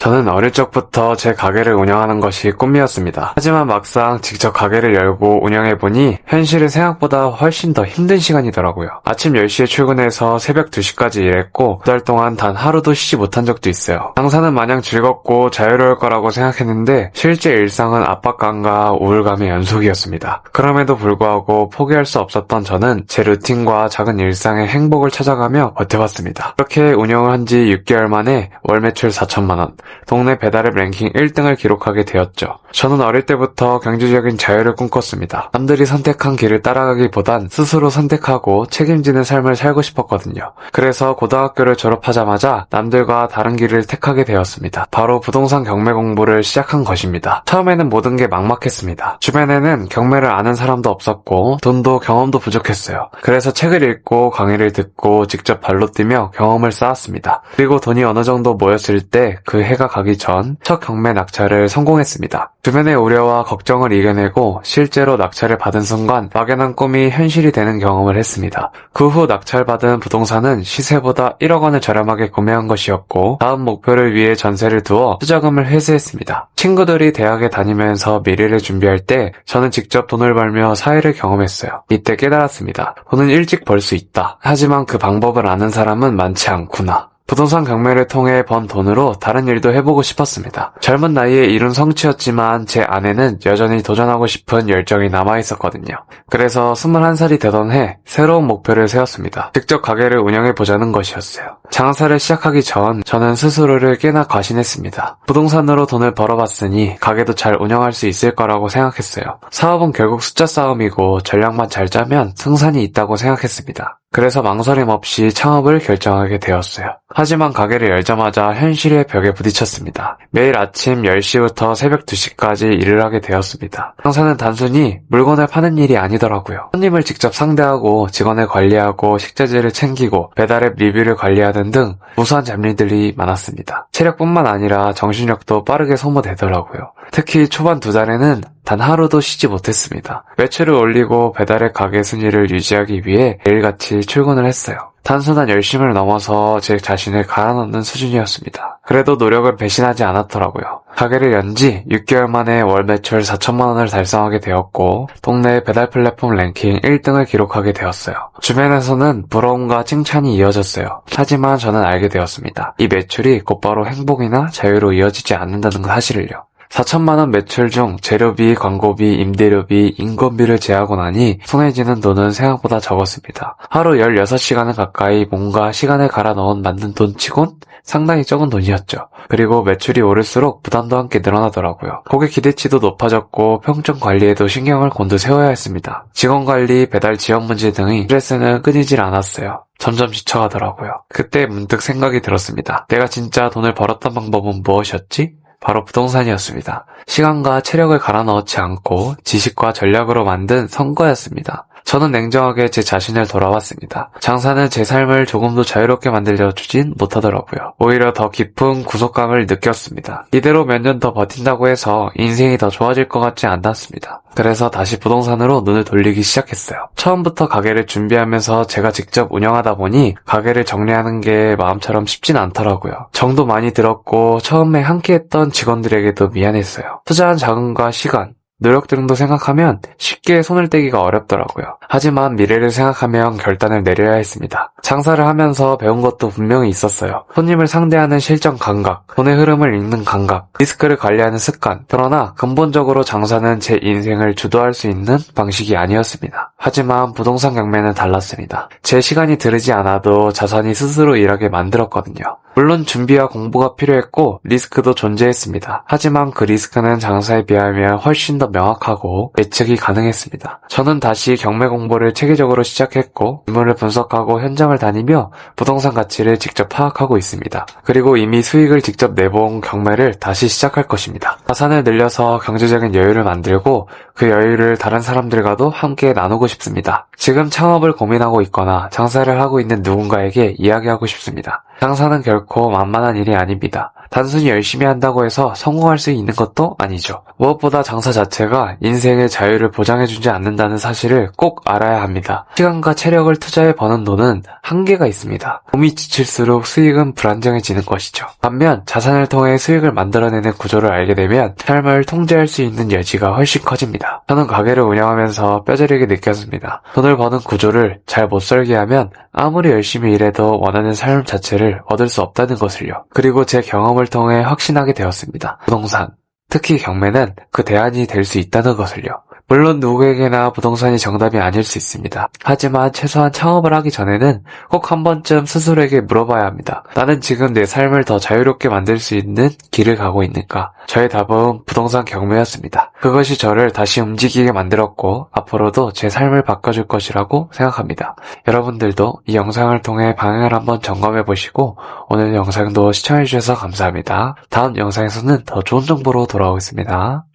저는 어릴 적부터 제 가게를 운영하는 것이 꿈이었습니다. 하지만 막상 직접 가게를 열고 운영해보니 현실은 생각보다 훨씬 더 힘든 시간이더라고요. 아침 10시에 출근해서 새벽 2시까지 일했고 2달 동안 단 하루도 쉬지 못한 적도 있어요. 장사는 마냥 즐겁고 자유로울 거라고 생각했는데 실제 일상은 압박감과 우울감의 연속이었습니다. 그럼에도 불구하고 포기할 수 없었던 저는 제 루틴과 작은 일상의 행복을 찾아가며 버텨봤습니다. 그렇게 운영을 한 지 6개월 만에 월 매출 4천만 원, 동네 배달앱 랭킹 1등을 기록하게 되었죠. 저는 어릴 때부터 경제적인 자유를 꿈꿨습니다. 남들이 선택한 길을 따라가기보단 스스로 선택하고 책임지는 삶을 살고 싶었거든요. 그래서 고등학교를 졸업하자마자 남들과 다른 길을 택하게 되었습니다. 바로 부동산 경매 공부를 시작한 것입니다. 처음에는 모든 게 막막했습니다. 주변에는 경매를 아는 사람도 없었고 돈도 경험도 부족했어요. 그래서 책을 읽고 강의를 듣고 직접 발로 뛰며 경험을 쌓았습니다. 그리고 돈이 어느 정도 모였을 때 그 해가 가기 전 첫 경매 낙찰을 성공했습니다. 주변의 우려와 걱정을 이겨내고 실제로 낙찰을 받은 순간 막연한 꿈이 현실이 되는 경험을 했습니다. 그 후 낙찰받은 부동산은 시세보다 1억 원을 저렴하게 구매한 것이었고 다음 목표를 위해 전세를 두어 투자금을 회수했습니다. 친구들이 대학에 다니면서 미래를 준비할 때 저는 직접 돈을 벌며 사회를 경험했어요. 이때 깨달았습니다. 돈은 일찍 벌 수 있다. 하지만 그 방법을 아는 사람은 많지 않구나. 부동산 경매를 통해 번 돈으로 다른 일도 해보고 싶었습니다. 젊은 나이에 이룬 성취였지만 제 안에는 여전히 도전하고 싶은 열정이 남아있었거든요. 그래서 21살이 되던 해 새로운 목표를 세웠습니다. 직접 가게를 운영해보자는 것이었어요. 장사를 시작하기 전 저는 스스로를 꽤나 과신했습니다. 부동산으로 돈을 벌어봤으니 가게도 잘 운영할 수 있을 거라고 생각했어요. 사업은 결국 숫자 싸움이고 전략만 잘 짜면 승산이 있다고 생각했습니다. 그래서 망설임 없이 창업을 결정하게 되었어요. 하지만 가게를 열자마자 현실의 벽에 부딪혔습니다. 매일 아침 10시부터 새벽 2시까지 일을 하게 되었습니다. 장사는 단순히 물건을 파는 일이 아니더라고요. 손님을 직접 상대하고 직원을 관리하고 식자재를 챙기고 배달앱 리뷰를 관리하는 등 무수한 잡일들이 많았습니다. 체력뿐만 아니라 정신력도 빠르게 소모되더라고요. 특히 초반 2달에는 단 하루도 쉬지 못했습니다. 매출을 올리고 배달앱 가게 순위를 유지하기 위해 매일같이 출근을 했어요. 단순한 열심을 넘어서 제 자신을 갈아넣는 수준이었습니다. 그래도 노력을 배신하지 않았더라고요. 가게를 연 지 6개월 만에 월 매출 4천만 원을 달성하게 되었고 동네 배달 플랫폼 랭킹 1등을 기록하게 되었어요. 주변에서는 부러움과 칭찬이 이어졌어요. 하지만 저는 알게 되었습니다. 이 매출이 곧바로 행복이나 자유로 이어지지 않는다는 사실을요. 4천만 원 매출 중 재료비, 광고비, 임대료비, 인건비를 제하고 나니 손에 쥐는 돈은 생각보다 적었습니다. 하루 16시간을 가까이 뭔가 시간을 갈아 넣은 만든 돈 치곤 상당히 적은 돈이었죠. 그리고 매출이 오를수록 부담도 함께 늘어나더라고요. 고객 기대치도 높아졌고 평점 관리에도 신경을 곤두세워야 했습니다. 직원 관리, 배달 지원 문제 등의 스트레스는 끊이질 않았어요. 점점 지쳐가더라고요. 그때 문득 생각이 들었습니다. 내가 진짜 돈을 벌었던 방법은 무엇이었지? 바로 부동산이었습니다. 시간과 체력을 갈아 넣지 않고 지식과 전략으로 만든 성과였습니다. 저는 냉정하게 제 자신을 돌아봤습니다. 장사는 제 삶을 조금도 자유롭게 만들어주진 못하더라고요. 오히려 더 깊은 구속감을 느꼈습니다. 이대로 몇 년 더 버틴다고 해서 인생이 더 좋아질 것 같지 않았습니다. 그래서 다시 부동산으로 눈을 돌리기 시작했어요. 처음부터 가게를 준비하면서 제가 직접 운영하다 보니 가게를 정리하는 게 마음처럼 쉽진 않더라고요. 정도 많이 들었고 처음에 함께했던 직원들에게도 미안했어요. 투자한 자금과 시간, 노력 등도 생각하면 쉽게 손을 떼기가 어렵더라고요. 하지만 미래를 생각하면 결단을 내려야 했습니다. 장사를 하면서 배운 것도 분명히 있었어요. 손님을 상대하는 실전 감각, 돈의 흐름을 읽는 감각, 리스크를 관리하는 습관. 그러나 근본적으로 장사는 제 인생을 주도할 수 있는 방식이 아니었습니다. 하지만 부동산 경매는 달랐습니다. 제 시간이 들이지 않아도 자산이 스스로 일하게 만들었거든요. 물론 준비와 공부가 필요했고 리스크도 존재했습니다. 하지만 그 리스크는 장사에 비하면 훨씬 더 명확하고 예측이 가능했습니다. 저는 다시 경매 공부를 체계적으로 시작했고 인물을 분석하고 현장을 다니며 부동산 가치를 직접 파악하고 있습니다. 그리고 이미 수익을 직접 내본 경매를 다시 시작할 것입니다. 자산을 늘려서 경제적인 여유를 만들고 그 여유를 다른 사람들과도 함께 나누고 싶습니다. 지금 창업을 고민하고 있거나 장사를 하고 있는 누군가에게 이야기하고 싶습니다. 장사는 결코 만만한 일이 아닙니다. 단순히 열심히 한다고 해서 성공할 수 있는 것도 아니죠. 무엇보다 장사 자체가 인생의 자유를 보장해주지 않는다는 사실을 꼭 알아야 합니다. 시간과 체력을 투자해 버는 돈은 한계가 있습니다. 몸이 지칠수록 수익은 불안정해지는 것이죠. 반면 자산을 통해 수익을 만들어내는 구조를 알게 되면 삶을 통제할 수 있는 여지가 훨씬 커집니다. 저는 가게를 운영하면서 뼈저리게 느꼈습니다. 돈을 버는 구조를 잘 못 살게 하면 아무리 열심히 일해도 원하는 삶 자체를 얻을 수 없다는 것을요. 그리고 제 경험을 통해 확신하게 되었습니다. 부동산, 특히 경매는 그 대안이 될 수 있다는 것을요. 물론 누구에게나 부동산이 정답이 아닐 수 있습니다. 하지만 최소한 창업을 하기 전에는 꼭 한 번쯤 스스로에게 물어봐야 합니다. 나는 지금 내 삶을 더 자유롭게 만들 수 있는 길을 가고 있는가? 저의 답은 부동산 경매였습니다. 그것이 저를 다시 움직이게 만들었고 앞으로도 제 삶을 바꿔줄 것이라고 생각합니다. 여러분들도 이 영상을 통해 방향을 한번 점검해보시고 오늘 영상도 시청해주셔서 감사합니다. 다음 영상에서는 더 좋은 정보로 돌아오겠습니다.